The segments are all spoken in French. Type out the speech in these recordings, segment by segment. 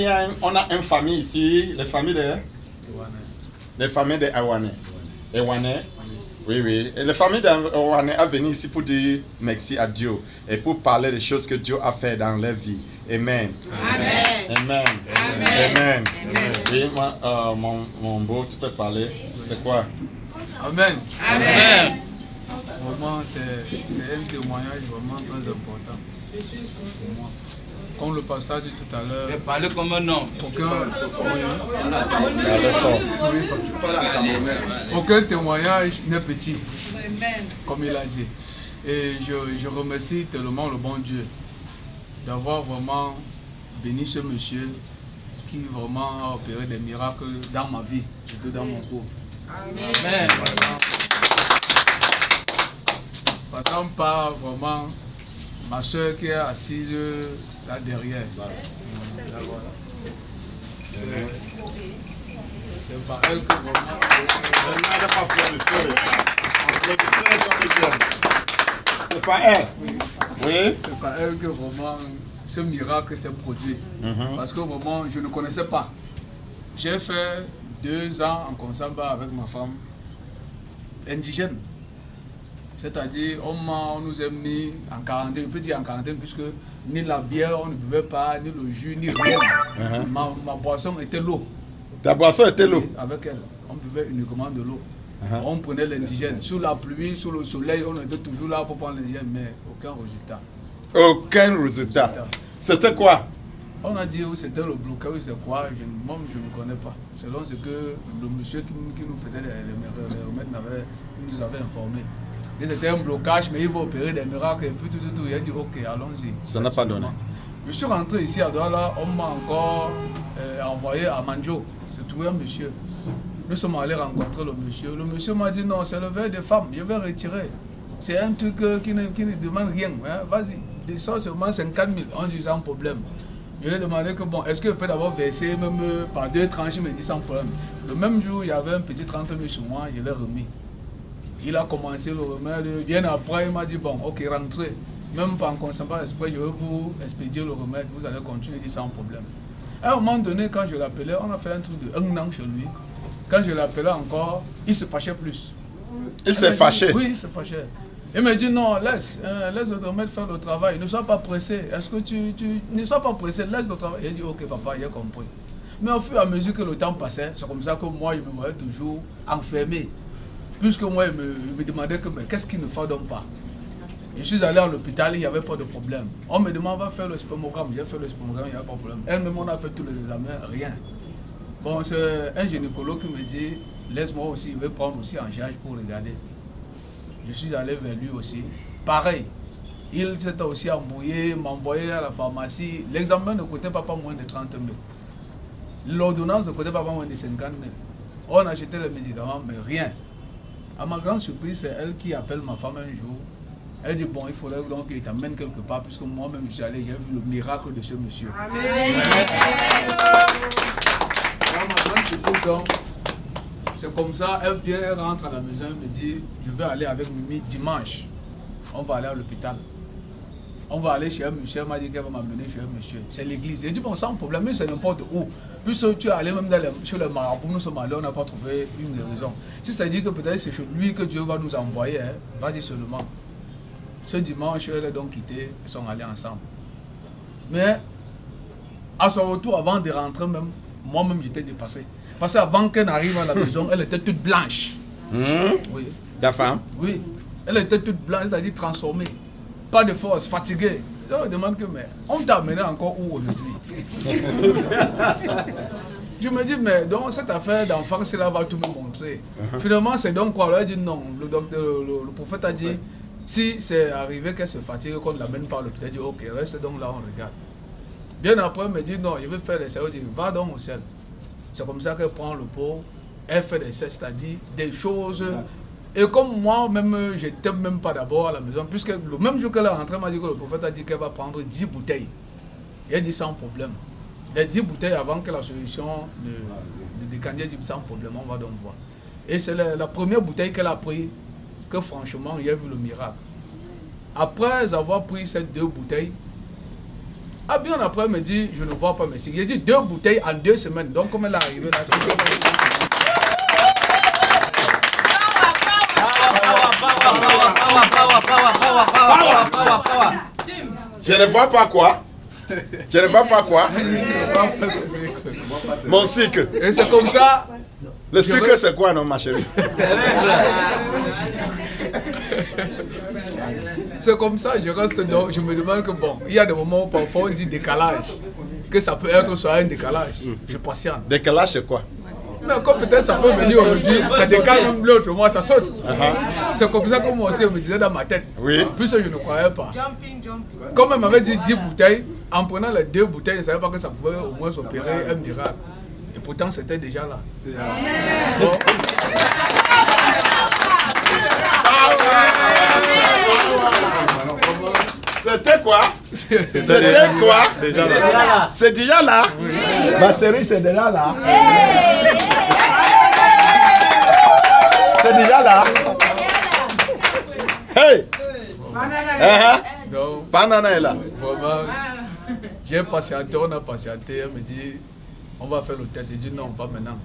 On a une famille ici, les familles de Awane. Awane. Oui, oui. Et les familles d'Awane sont venues ici pour dire merci à Dieu et pour parler des choses que Dieu a fait dans leur vie. Amen. Amen. Amen. Amen. Amen. Oui, moi, mon beau, tu peux parler. C'est quoi? Amen. Amen. Vraiment, c'est un témoignage vraiment très important pour moi. Comme le pasteur a dit tout à l'heure, parlez comme un homme. Aucun témoignage n'est petit, comme il a dit. Et je remercie tellement le bon Dieu d'avoir vraiment béni ce monsieur qui vraiment a opéré des miracles dans ma vie, surtout dans mon couple. Amen. Passons par vraiment ma soeur qui est assise là derrière. C'est par elle que vraiment. C'est pas elle. Oui. C'est par elle que vraiment ce miracle s'est produit. Parce que vraiment, je ne connaissais pas. J'ai fait 2 ans en Konsamba avec ma femme indigène. C'est-à-dire, on nous a mis en quarantaine, je peux dire en quarantaine, puisque ni la bière, on ne buvait pas, ni le jus, ni rien. Ma boisson était l'eau. Ta boisson était l'eau? Avec elle, on buvait uniquement de l'eau. On prenait l'indigène. Sous la pluie, sous le soleil, on était toujours là pour prendre l'indigène, mais aucun résultat. Aucun résultat. C'était quoi? On a dit, c'était le blocage, c'est quoi? Moi, je ne connais pas. Selon ce que le monsieur qui nous faisait les remèdes nous avait informé. C'était un blocage, mais il va opérer des miracles et puis tout. Il a dit, ok, allons-y. Ça n'a pas donné. Je suis rentré ici à Douala, on m'a encore envoyé à Manjo. C'est trouvé un monsieur. Nous sommes allés rencontrer le monsieur. Le monsieur m'a dit, non, c'est le verre des femmes, je vais retirer. C'est un truc qui ne demande rien. Hein? Vas-y, descends seulement 50 000, on dit sans problème. Je lui ai demandé que, bon, est-ce que je peux d'abord verser même par 2 tranches, il me dit sans problème. Le même jour, il y avait un petit 30 000 sur moi, je l'ai remis. Il a commencé le remède, bien après il m'a dit bon ok rentrez, même pas en consommant exprès, je vais vous expédier le remède, vous allez continuer, il dit sans problème. À un moment donné quand je l'appelais, on a fait un truc de 1 an chez lui, quand je l'appelais encore, il se fâchait plus. Il s'est fâché? Oui, il se fâchait. Il me dit non, laisse le remède faire le travail, ne sois pas pressé, est-ce que tu ne sois pas pressé, laisse le travail. Il dit ok papa, j'ai compris. Mais au fur et à mesure que le temps passait, c'est comme ça que moi je me voyais toujours enfermé. Puisque moi, il me demandait que, mais qu'est-ce qu'il ne fait donc pas? Je suis allé à l'hôpital, il n'y avait pas de problème. On me demande, va faire le spermogramme. J'ai fait le spermogramme, il n'y a pas de problème. Elle-même, on a fait tous les examens, rien. Bon, c'est un gynécologue qui me dit, laisse-moi aussi, je vais prendre aussi en charge pour regarder. Je suis allé vers lui aussi. Pareil, il s'était aussi embrouillé, m'envoyait à la pharmacie. L'examen ne coûtait pas moins de 30 000. L'ordonnance ne coûtait pas moins de 50 000. On achetait les médicaments, mais rien. À ma grande surprise, c'est elle qui appelle ma femme un jour. Elle dit, bon, il faudrait donc qu'il t'amène quelque part, puisque moi-même, je suis allé, j'ai vu le miracle de ce monsieur. Amen. À ma grande surprise, donc, c'est comme ça, elle vient, elle rentre à la maison, elle me dit, je vais aller avec Mimi dimanche. On va aller à l'hôpital. On va aller chez un monsieur, elle m'a dit qu'elle va m'amener chez un monsieur. C'est l'église. J'ai dit, bon, sans problème, mais c'est n'importe où. Puisque tu es allé même chez le marabout, nous sommes allés, on n'a pas trouvé une raison. Si ça dit que peut-être c'est chez lui que Dieu va nous envoyer, hein, vas-y seulement. Ce dimanche, elle est donc quittée, ils sont allés ensemble. Mais à son retour, avant de rentrer même, moi-même j'étais dépassé. Parce qu'avant qu'elle n'arrive à la maison, elle était toute blanche. Oui. Ta femme? Oui. Elle était toute blanche, c'est-à-dire transformée. Pas de force, fatiguée. Je me demande que, mais on t'a amené encore où aujourd'hui? Je me dis, mais donc cette affaire d'enfant, cela va tout me montrer. Finalement, c'est donc quoi? Elle a dit non. Le prophète a dit, si c'est arrivé qu'elle se fatigue, qu'on ne l'amène pas à l'hôpital, il dit ok, reste donc là, on regarde. Bien après, elle me dit non, je vais faire des services, va donc au sel. C'est comme ça qu'elle prend le pot, elle fait des services, c'est-à-dire des choses. Et comme moi-même, je n'étais même pas d'abord à la maison, puisque le même jour qu'elle est rentrée, elle m'a dit que le prophète a dit qu'elle va prendre 10 bouteilles. Et elle dit sans problème. Les 10 bouteilles avant que la solution de décandier dit sans problème, on va donc voir. Et c'est la première bouteille qu'elle a prise que franchement, il y a vu le miracle. Après avoir pris ces 2 bouteilles, Ah, bien après, elle me dit, je ne vois pas mes signes. J'ai dit 2 bouteilles en 2 semaines. Donc, comment elle est arrivée là? Je ne vois pas quoi? Je ne vois pas quoi? Mon cycle. Et c'est comme ça. Le cycle, c'est quoi, non, ma chérie? C'est comme ça, je reste donc, je me demande que bon, il y a des moments où parfois on dit décalage, que ça peut être soit un décalage. Je patiente. Décalage, c'est quoi? Mais comme peut-être ça peut venir aujourd'hui, ça décale même l'autre mois, ça saute. C'est comme ça que moi aussi, on me disait dans ma tête. Oui. Puis je ne croyais pas. Comme elle m'avait dit 10 bouteilles, en prenant les 2 bouteilles, je ne savais pas que ça pouvait au moins s'opérer un miracle. Et pourtant, c'était déjà là. Bon. C'était quoi? C'était quoi? Déjà là. C'est déjà là? Ma chérie, c'est déjà là. C'est déjà là. Hey! Donc, Banana est là. vraiment, j'ai patienté, on a patienté. Elle me dit, on va faire le test. J'ai dit non, pas maintenant.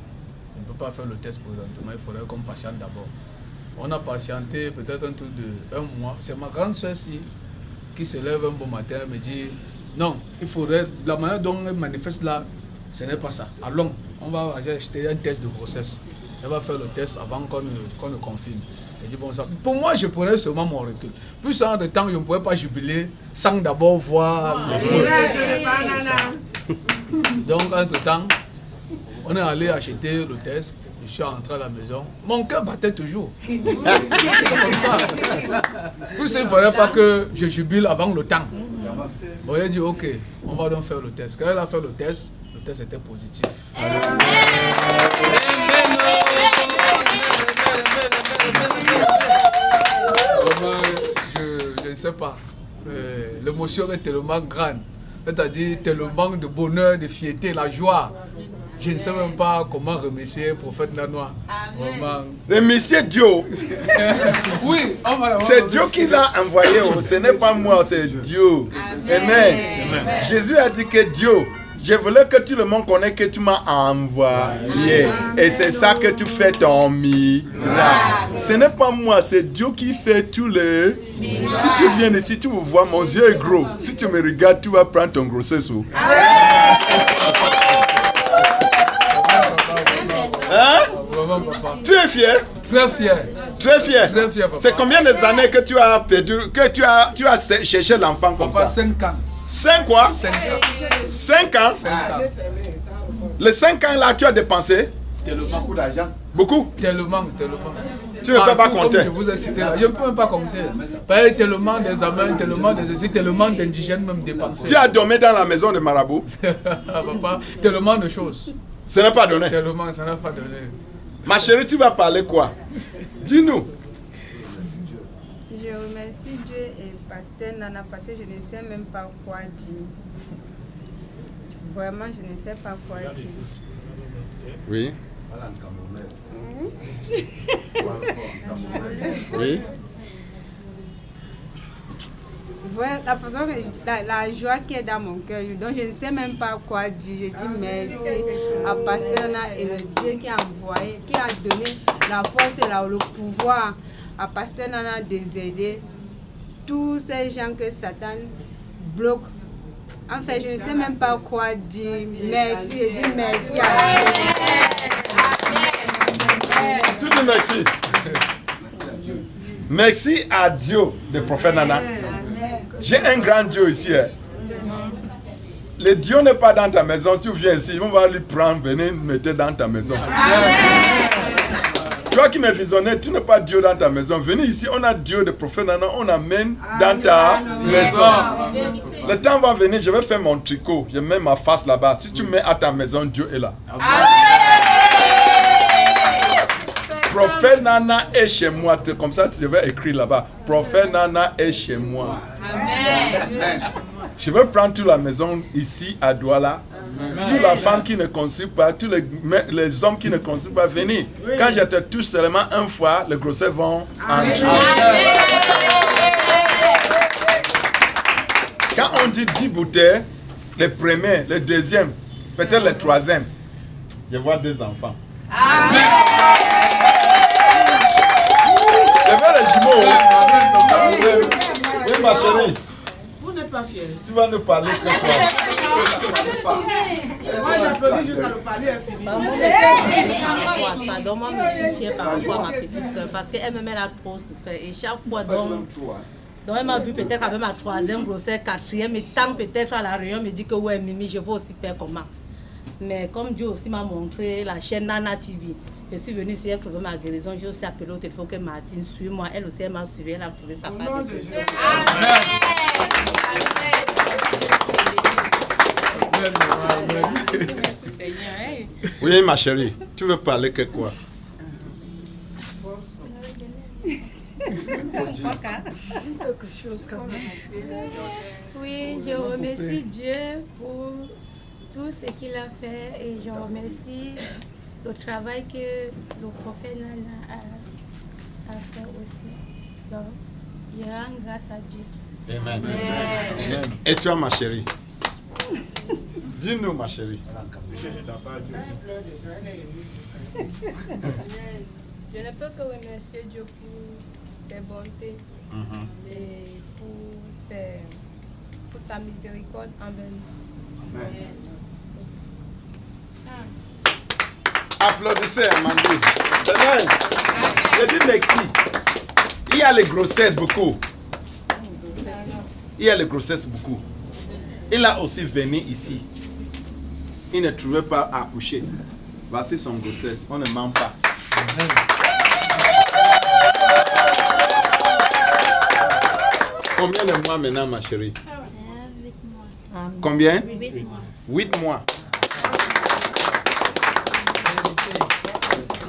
On ne peut pas faire le test présentement, il faudrait qu'on patiente d'abord. On a patienté peut-être un truc de 1 mois. C'est ma grande soeur qui se lève un bon matin, elle me dit non, il faudrait, la manière dont elle manifeste là, ce n'est pas ça. Allons, on va acheter un test de grossesse. Elle va faire le test avant qu'on ne confirme. Elle dit bon, ça. Pour moi, je prenais seulement mon recul. Plus en de temps, je ne pouvais pas jubiler sans d'abord voir le Donc, entre-temps, on est allé acheter le test. Je suis rentré à la maison. Mon cœur battait toujours. C'est comme ça. Plus il ne fallait pas que je jubile avant le temps. Bon, il a dit ok, on va donc faire le test. Quand elle a fait le test était positif. Vraiment, je ne sais pas. L'émotion est tellement grande. C'est-à-dire tellement de bonheur, de fierté, la joie. Je ne sais même pas comment remercier le prophète Nanois. Remercier Dieu. Oui, c'est Dieu qui l'a envoyé. Ce n'est pas moi, c'est Dieu. Amen. Jésus a dit que Dieu, je voulais que tout le monde connaisse que tu m'as envoyé. Et c'est ça que tu fais ton miracle. Ce n'est pas moi, c'est Dieu qui fait tous les... Si tu viens ici, tu me vois, mon yeux est gros. Si tu me regardes, tu vas prendre ton grossesse. Hein? Tu es fier? Très fier. Très fier. Très fier, papa. C'est combien des années que tu as perdu, que tu as cherché l'enfant comme papa, ça? 5 ans. 5 quoi? 5 ans. 5 ans? 5 ans. Les 5 ans là, tu as dépensé? Beaucoup d'argent. Beaucoup? Tellement. Tu ne peux pas compter. Comme je vous ai cité là, je ne peux même pas compter. Parce que tellement des amens, tellement des essais, tellement d'indigènes même dépensés. Tu as dormi dans la maison de Marabout? Papa, tellement de choses. Ce n'est pas donné. Tellement, ça n'a pas donné. Ma chérie, tu vas parler quoi? Dis-nous. Je remercie Dieu et Pasteur Nana parce que je ne sais même pas quoi dire. Vraiment, je ne sais pas quoi dire. Oui. Oui. Voilà la façon que la joie qui est dans mon cœur, donc je ne sais même pas quoi dire. Je dis merci à Pasteur Nana et le Dieu qui a envoyé, qui a donné la force et le pouvoir à Pasteur Nana de aider tous ces gens que Satan bloque. En fait, je ne sais même pas quoi dire. Merci, je dis merci à Dieu. Tu dis merci. Merci à Dieu, le prophète Nana. J'ai un grand Dieu ici. Hein. Le Dieu n'est pas dans ta maison. Si tu viens ici, on va lui prendre, venir mettre dans ta maison. Toi qui me visionnais, tu n'es pas Dieu dans ta maison. Venez ici, on a Dieu, le prophète Nana, on amène dans ta maison. Le temps va venir, je vais faire mon tricot. Je mets ma face là-bas. Si tu mets à ta maison, Dieu est là. Prophète Nana est chez moi. Comme ça, tu vais écrire là-bas. Prophète Nana est chez moi. Amen. Je vais prendre toute la maison ici à Douala. Toutes les femmes qui ne conçuent pas, tous les hommes qui ne conçuent pas, venez. Quand je te touche seulement une fois, les grossesses vont entrer. Quand on dit 10 bouteilles, le premier, le deuxième, peut-être le troisième. Je vois 2 enfants. Amen. Levez les jumeaux. Oui, ma chérie. Vous n'êtes pas fiers. Tu vas nous parler que quoi? Moi, j'applaudis juste à le parler infini. Ça, donc moi, je suis fière par rapport à ma petite soeur parce qu'elle-même, elle a trop souffert. Et chaque fois, donc elle m'a vu peut-être avec ma 3e grossesse, 4e, et tant peut-être à la réunion, me dit que ouais, Mimi, je vais aussi faire comment. Mais comme Dieu aussi m'a montré la chaîne Nana TV, je suis venue ici, elle trouvait ma guérison. J'ai aussi appelé au téléphone que Martine suit moi. Elle aussi, elle m'a suivi, elle a trouvé sa part de Dieu. Oui, ma chérie, tu veux parler que quoi? Oui, je remercie Dieu pour tout ce qu'il a fait et je remercie le travail que le prophète Nana a fait aussi. Donc, je rends grâce à Dieu. Amen. Et toi, ma chérie? Dis-nous, ma chérie. Je ne peux que remercier Dieu pour ses bontés et pour sa miséricorde envers nous. Applaudissez, Amandine. Amen. Je dis merci. Il y a les grossesses beaucoup. Il y a les grossesses beaucoup. Il a aussi venu ici. Il ne trouvait pas à accoucher. Voici son grossesse. On ne ment pas. Combien de mois maintenant, ma chérie? 8 mois. Combien? 8 mois. 8 mois.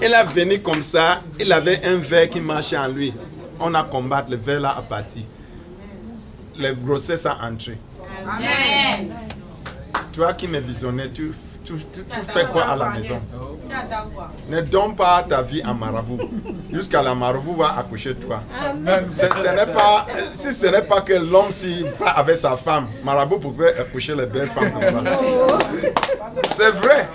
Il est venu comme ça. Il avait un verre qui marchait en lui. On a combattu. Le verre là a parti. La grossesse a entré. Amen. Toi qui me visionnais, tu fais quoi à la maison? Ne donne pas ta vie à Marabout. Jusqu'à la Marabout va accoucher de toi. Si ce n'est pas que l'homme s'il part avec sa femme, Marabout pouvait accoucher les belles femmes. C'est vrai.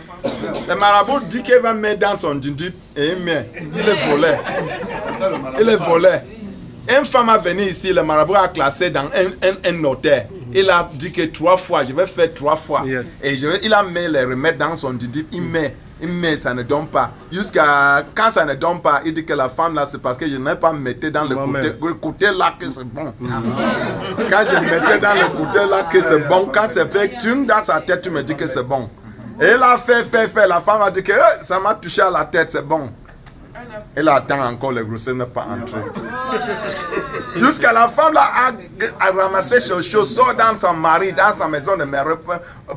Le Marabout dit qu'il va mettre dans son dindit et il met. Il est volé. Il est volé. Une femme a venu ici, le Marabout a classé dans un notaire. Il a dit que 3 fois, je vais faire 3 fois. Yes. Et il a mis les remèdes dans son dindit, il met, ça ne donne pas. Jusqu'à quand ça ne donne pas, il dit que la femme là, c'est parce que je n'ai pas metté dans le côté là que c'est bon. Quand je mettais dans le côté là que c'est bon, quand c'est fait, tu dans sa tête, tu me dis que c'est bon. Et il a fait. La femme a dit que ça m'a touché à la tête, c'est bon. Elle attend encore, le grossesse n'est pas entré. Jusqu'à la femme là a ramassé ses choses, sort dans son mari, dans sa maison de mère,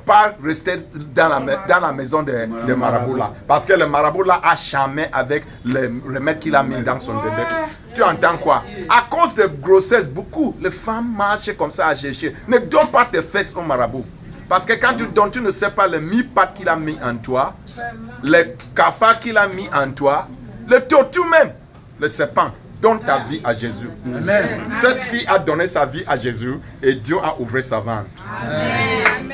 pas rester dans la maison de Marabout là. Parce que le Marabout là a chamé avec le remède qu'il a mis dans son bébé. Tu entends quoi? À cause de grossesse, beaucoup, les femmes marchent comme ça à chercher. Ne donne pas tes fesses au Marabout. Parce que quand tu donnes, tu ne sais pas le mi-pattes qu'il a mis en toi, le cafard qu'il a mis en toi, le tortue même, le serpent. Donne ta vie à Jésus. Amen. Cette fille a donné sa vie à Jésus et Dieu a ouvert sa vente. Amen.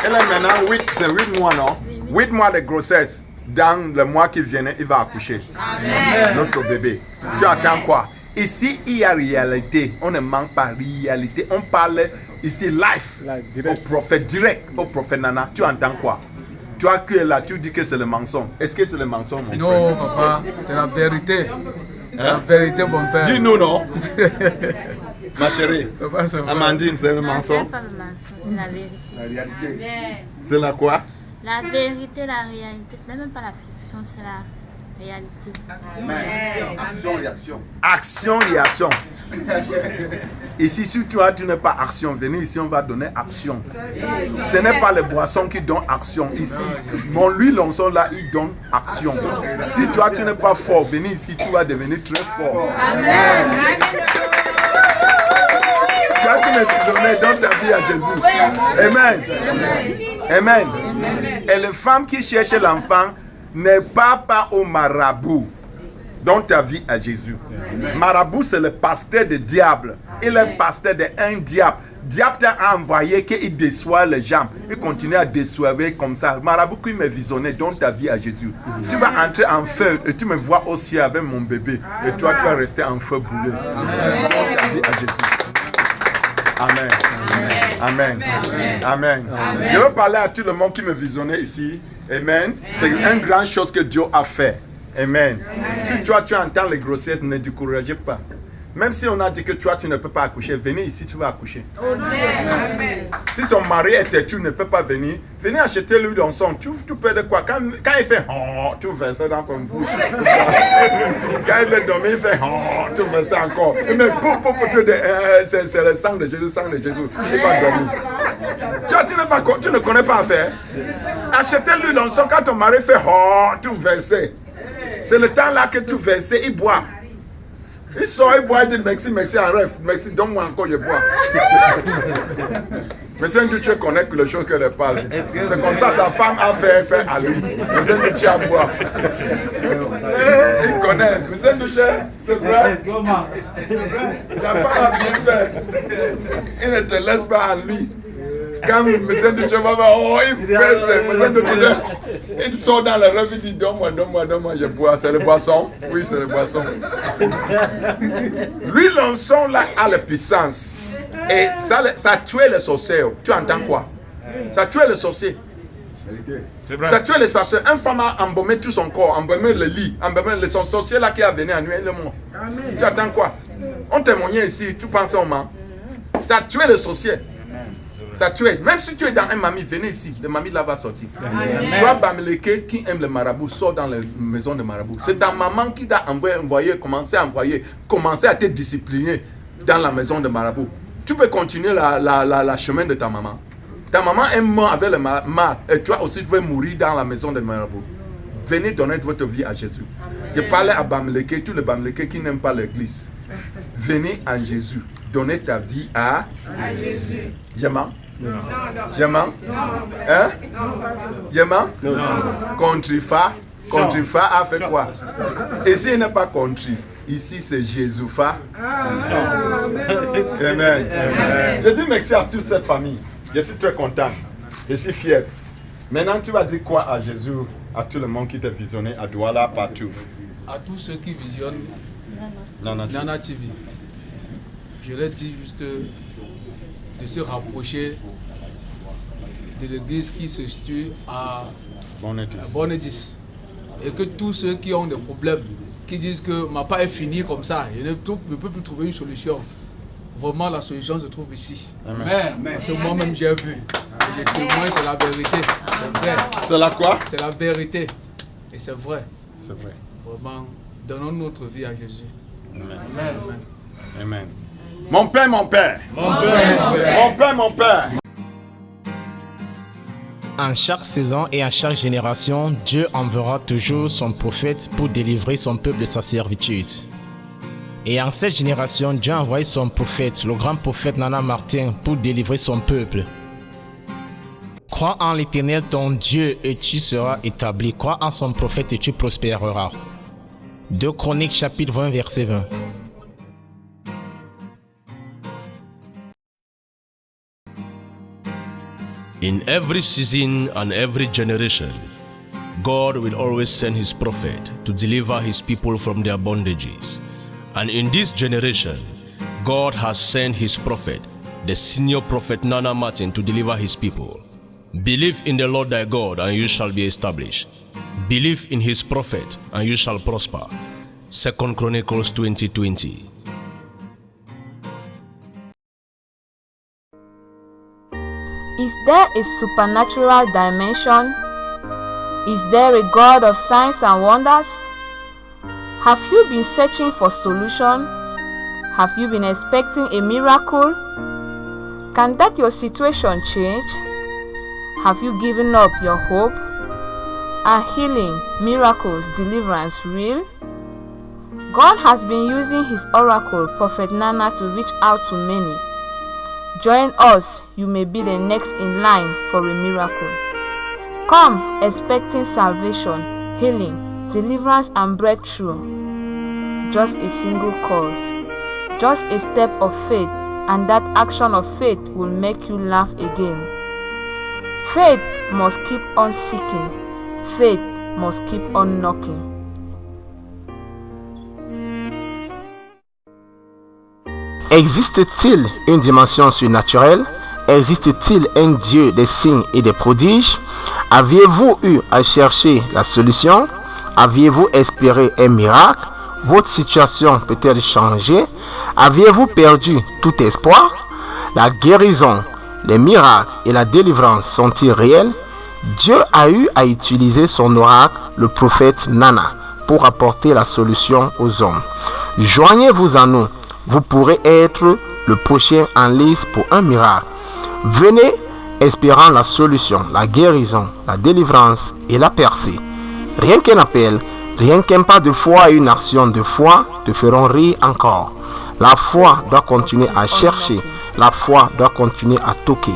Elle est maintenant 8 mois, non? 8 mois de grossesse. Dans le mois qui vient, il va accoucher. Amen. Notre bébé. Tu attends quoi? Ici, il y a réalité. On ne manque pas réalité. On parle ici live au prophète direct, au prophète Nana. Tu entends quoi? Toi qui es là, tu dis que c'est le mensonge. Est-ce que c'est le mensonge, mon frère? Non, papa, c'est la vérité. La vérité, mon père. Dis-nous, non? Ma chérie, Papa, Amandine, c'est le mensonge? C'est pas le mensonge, c'est la vérité. La réalité. C'est la quoi? La vérité, la réalité, ce n'est même pas la fiction, c'est la réalité. Amen. Action, réaction. Action, réaction. Ici, si toi, tu n'es pas action, venez ici, on va donner action. Ce n'est pas les boissons qui donnent action. Ici, mon lui, l'onçon là, il donne action. Si toi, tu n'es pas fort, venez ici, tu vas devenir très fort. Amen. Toi, tu m'es prisonnier, donne ta vie à Jésus. Amen. Amen. Et les femmes qui cherchent l'enfant, ne partent pas au marabout. Donne ta vie à Jésus. Marabout, c'est le pasteur du diable. Il est pasteur d'un diable. diable t'a envoyé qu'il déçoit les gens. Il continue à décevoir comme ça. Marabout qui m'a visionné, donne ta vie à Jésus. Tu vas entrer en feu et tu me vois aussi avec mon bébé. Et toi, tu vas rester en feu brûlé. Donne ta vie à Jésus. Amen. Amen. Amen. Je veux parler à tout le monde qui me visionnait ici. Amen. C'est une grande chose que Dieu a fait. Amen. Si toi, tu entends les grossesses, ne découragez pas. Même si on a dit que toi, tu ne peux pas accoucher, venez ici, tu vas accoucher. Amen. Si ton mari est têtu, tu ne peux pas venir. Venez acheter l'huile dans son. Tu peux de quoi? Quand il fait tu verses ça dans son bouche. Quand il veut dormir, il fait tu verses ça encore. Mais c'est le sang de Jésus, il va dormir. Tu ne connais pas à faire. Achetez l'huile dans son. Quand ton mari fait tu verses. C'est le temps là que tu verses, il boit. Il sort, il boit, il dit merci, en rêve. Merci, donne-moi encore, je bois. Mais c'est un Dieu, tu connais que les choses qu'elle parle. C'est comme ça, sa femme a fait à lui. Mais c'est un Dieu, tu as boire. Il connaît. Mais c'est un Dieu, c'est vrai. Ta femme a bien fait. Il ne te laisse pas en lui. Quand M. Dieu va voir, il fait ça. Il sort dans le rêve, il dit donne-moi, je bois. C'est le boisson? Oui, c'est le boisson. Lui, l'encens là a la puissance. Et ça a tué les sorciers. Tu entends quoi? Ça a tué les sorciers. Ça a tué les sorciers. Une femme a embaumé tout son corps, embaumé le lit, embaumé son sorcier là qui a venu à nuit le monde. Tu attends quoi? On témoignait ici, tu penses au moment. Ça a tué les sorciers. Ça tue. Même si tu es dans un mamie, venez ici. Le mamie là va sortir. Amen. Toi, Bamileke, qui aime le marabout, sort dans la maison de marabout. C'est ta maman qui t'a commencé à te discipliner dans la maison de marabout. Tu peux continuer la chemin de ta maman. Ta maman est morte avec le mal. Et toi aussi, tu veux mourir dans la maison de marabout. Venez donner votre vie à Jésus. Amen. Je parlais à Bamileke, tous les Bamileke qui n'aiment pas l'église. Venez en Jésus. Donner ta vie à Jésus. Je mens? Je mens? Hein? Je mens? Contrifa a fait quoi? Ici, il n'est pas contri. Ici, c'est Jésus. Amen. Je dis merci à toute cette famille. Je suis très content. Je suis fier. Maintenant, tu vas dire quoi à Jésus, à tout le monde qui t'a visionné, à Douala, partout? À tous ceux qui visionnent Nana TV. Je leur dis juste de se rapprocher de l'église qui se situe à Bonedis. Et que tous ceux qui ont des problèmes, qui disent que ma part est finie comme ça, je ne peux plus trouver une solution. Vraiment, la solution se trouve ici. Amen. Parce que moi-même, j'ai vu. Et je témoigne, c'est la vérité. C'est vrai. C'est la quoi? C'est la vérité. Et c'est vrai. C'est vrai. Vraiment, donnons notre vie à Jésus. Amen. Amen. Mon père. Mon père. En chaque saison et en chaque génération, Dieu enverra toujours son prophète pour délivrer son peuple de sa servitude. Et en cette génération, Dieu a envoyé son prophète, le grand prophète Nana Martin, pour délivrer son peuple. Crois en l'Éternel ton Dieu et tu seras établi. Crois en son prophète et tu prospéreras. 2 Chroniques chapitre 20 verset 20. In every season and every generation, God will always send his prophet to deliver his people from their bondages. And in this generation, God has sent his prophet, the senior prophet Nana Martin, to deliver his people. Believe in the Lord thy God and you shall be established. Believe in his prophet and you shall prosper. 2 Chronicles 20:20. Is there a supernatural dimension? Is there a God of signs and wonders? Have you been searching for solution? Have you been expecting a miracle? Can that your situation change? Have you given up your hope? Are healing, miracles, deliverance real? God has been using his oracle, Prophet Nana, to reach out to many. Join us, you may be the next in line for a miracle. Come expecting salvation, healing, deliverance and breakthrough. Just a single call, just a step of faith and that action of faith will make you laugh again. Faith must keep on seeking. Faith must keep on knocking. Existe-t-il une dimension surnaturelle? Existe-t-il un Dieu des signes et des prodiges? Aviez-vous eu à chercher la solution? Aviez-vous espéré un miracle? Votre situation peut-elle changer? Aviez-vous perdu tout espoir? La guérison, les miracles et la délivrance sont-ils réels? Dieu a eu à utiliser son oracle, le prophète Nana, pour apporter la solution aux hommes. Joignez-vous à nous. Vous pourrez être le prochain en lice pour un miracle. Venez espérant la solution, la guérison, la délivrance et la percée. Rien qu'un appel, rien qu'un pas de foi et une action de foi te feront rire encore. La foi doit continuer à chercher, la foi doit continuer à toquer.